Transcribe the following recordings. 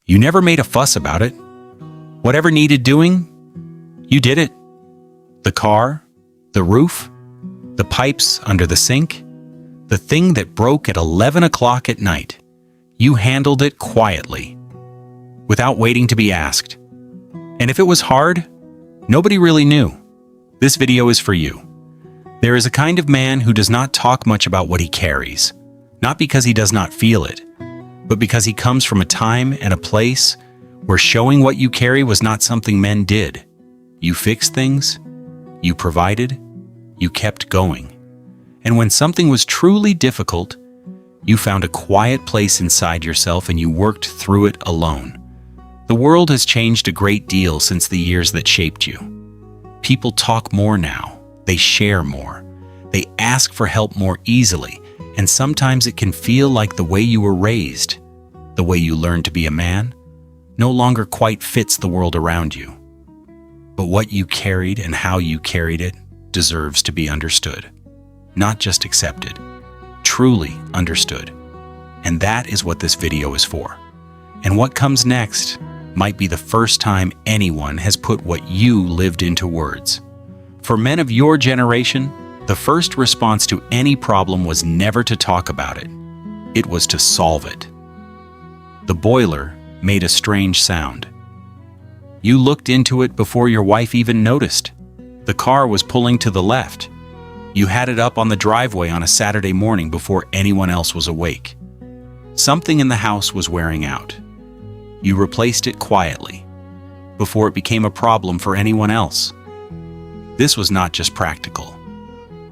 You never made a fuss about it. Whatever needed doing, you did it. The car, the roof, the pipes under the sink, the thing that broke at 11 o'clock at night. You handled it quietly, without waiting to be asked. And if it was hard, nobody really knew. This video is for you. There is a kind of man who does not talk much about what he carries, not because he does not feel it, but because he comes from a time and a place where showing what you carry was not something men did. You fixed things, you provided, you kept going. And when something was truly difficult, you found a quiet place inside yourself and you worked through it alone. The world has changed a great deal since the years that shaped you. People talk more now, they share more, they ask for help more easily, and sometimes it can feel like the way you were raised, the way you learned to be a man, no longer quite fits the world around you. But what you carried and how you carried it deserves to be understood, not just accepted, truly understood. And that is what this video is for. And what comes next might be the first time anyone has put what you lived into words. For men of your generation, the first response to any problem was never to talk about it. It was to solve it. The boiler made a strange sound. You looked into it before your wife even noticed. The car was pulling to the left. You had it up on the driveway on a Saturday morning before anyone else was awake. Something in the house was wearing out. You replaced it quietly, before it became a problem for anyone else. This was not just practical.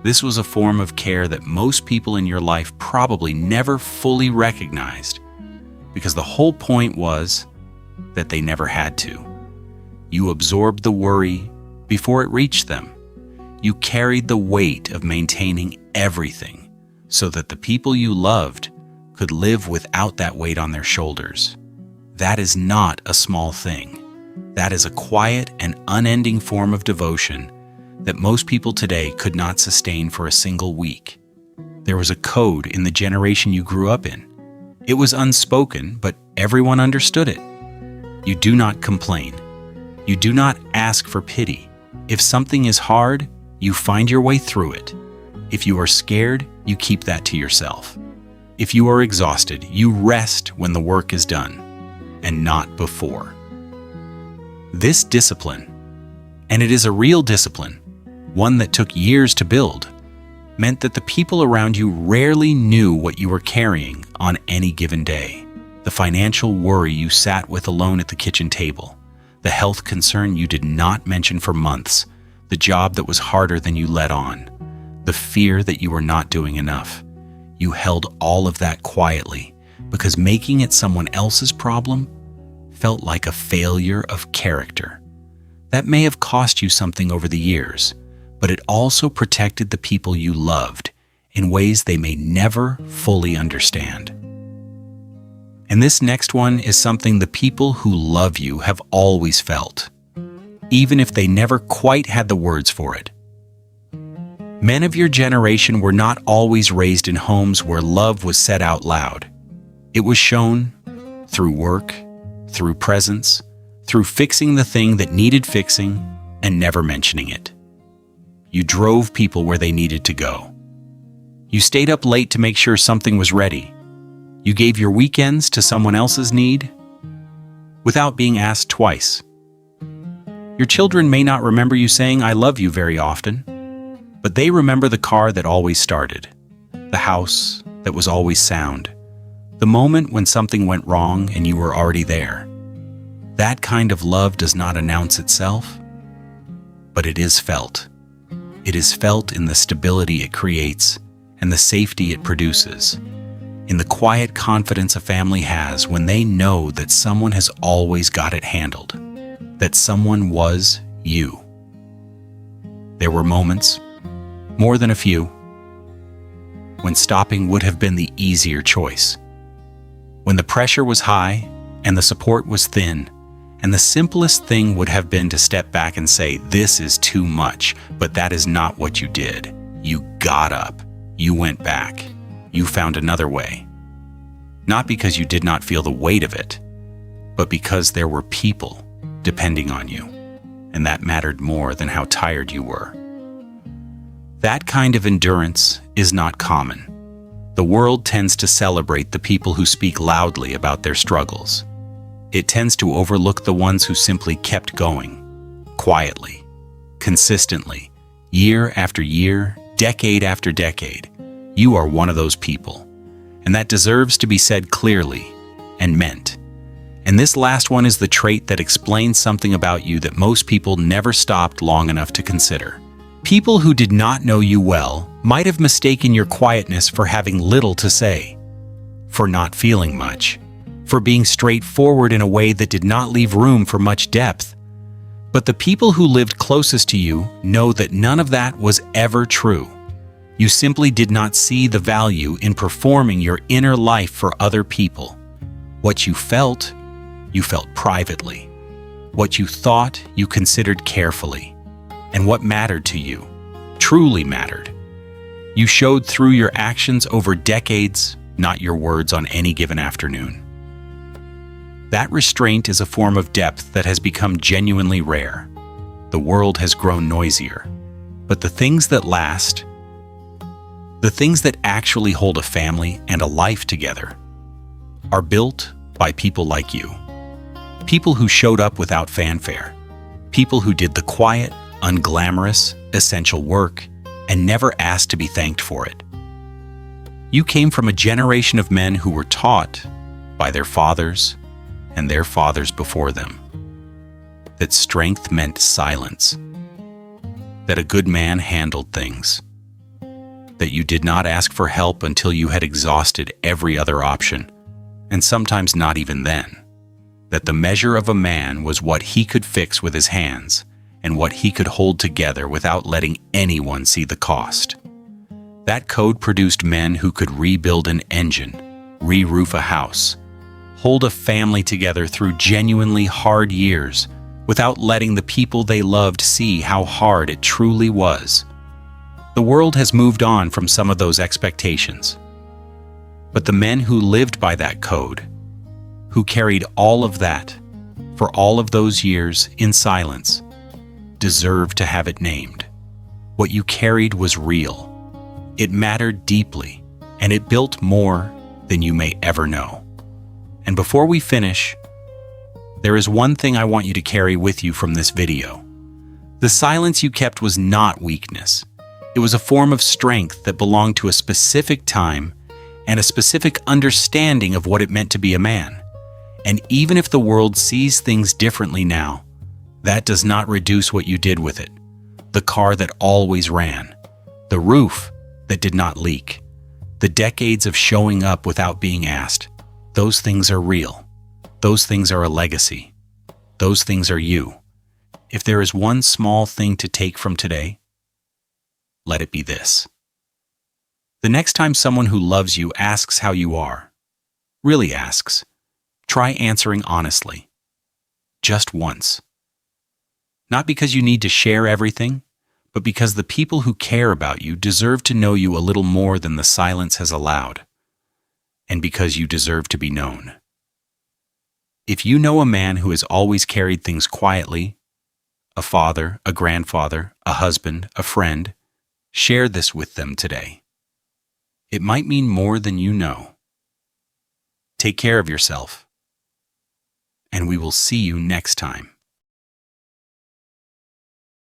This was a form of care that most people in your life probably never fully recognized, because the whole point was that they never had to. You absorbed the worry before it reached them. You carried the weight of maintaining everything so that the people you loved could live without that weight on their shoulders. That is not a small thing. That is a quiet and unending form of devotion that most people today could not sustain for a single week. There was a code in the generation you grew up in. It was unspoken, but everyone understood it. You do not complain. You do not ask for pity. If something is hard, you find your way through it. If you are scared, you keep that to yourself. If you are exhausted, you rest when the work is done, and not before. This discipline, and it is a real discipline, one that took years to build, meant that the people around you rarely knew what you were carrying on any given day. The financial worry you sat with alone at the kitchen table, the health concern you did not mention for months, the job that was harder than you let on, the fear that you were not doing enough. You held all of that quietly because making it someone else's problem felt like a failure of character. That may have cost you something over the years, but it also protected the people you loved in ways they may never fully understand. And this next one is something the people who love you have always felt, even if they never quite had the words for it. Men of your generation were not always raised in homes where love was said out loud. It was shown through work, through presence, through fixing the thing that needed fixing and never mentioning it. You drove people where they needed to go. You stayed up late to make sure something was ready. You gave your weekends to someone else's need without being asked twice. Your children may not remember you saying "I love you" very often, but they remember the car that always started, the house that was always sound, the moment when something went wrong and you were already there. That kind of love does not announce itself, but it is felt. It is felt in the stability it creates and the safety it produces, in the quiet confidence a family has when they know that someone has always got it handled, that someone was you. There were moments, more than a few, when stopping would have been the easier choice, when the pressure was high and the support was thin, and the simplest thing would have been to step back and say, "This is too much," but that is not what you did. You got up, you went back, you found another way. Not because you did not feel the weight of it, but because there were people depending on you, and that mattered more than how tired you were. That kind of endurance is not common. The world tends to celebrate the people who speak loudly about their struggles. It tends to overlook the ones who simply kept going, quietly, consistently, year after year, decade after decade. You are one of those people, and that deserves to be said clearly and meant. And this last one is the trait that explains something about you that most people never stopped long enough to consider. People who did not know you well might have mistaken your quietness for having little to say, for not feeling much, for being straightforward in a way that did not leave room for much depth. But the people who lived closest to you know that none of that was ever true. You simply did not see the value in performing your inner life for other people. What you felt privately. What you thought, you considered carefully. And what mattered to you, truly mattered. You showed through your actions over decades, not your words on any given afternoon. That restraint is a form of depth that has become genuinely rare. The world has grown noisier, but the things that last, the things that actually hold a family and a life together, are built by people like you. People who showed up without fanfare. People who did the quiet, unglamorous, essential work and never asked to be thanked for it. You came from a generation of men who were taught by their fathers and their fathers before them that strength meant silence, that a good man handled things, that you did not ask for help until you had exhausted every other option, and sometimes not even then, that the measure of a man was what he could fix with his hands and what he could hold together without letting anyone see the cost. That code produced men who could rebuild an engine, re-roof a house, hold a family together through genuinely hard years without letting the people they loved see how hard it truly was. The world has moved on from some of those expectations. But the men who lived by that code, who carried all of that for all of those years in silence, deserve to have it named. What you carried was real. It mattered deeply, and it built more than you may ever know. And before we finish, there is one thing I want you to carry with you from this video. The silence you kept was not weakness. It was a form of strength that belonged to a specific time and a specific understanding of what it meant to be a man. And even if the world sees things differently now, that does not reduce what you did with it. The car that always ran, the roof that did not leak, the decades of showing up without being asked. Those things are real. Those things are a legacy. Those things are you. If there is one small thing to take from today, let it be this. The next time someone who loves you asks how you are, really asks, try answering honestly. Just once. Not because you need to share everything, but because the people who care about you deserve to know you a little more than the silence has allowed, and because you deserve to be known. If you know a man who has always carried things quietly, a father, a grandfather, a husband, a friend, share this with them today. It might mean more than you know. Take care of yourself, and we will see you next time.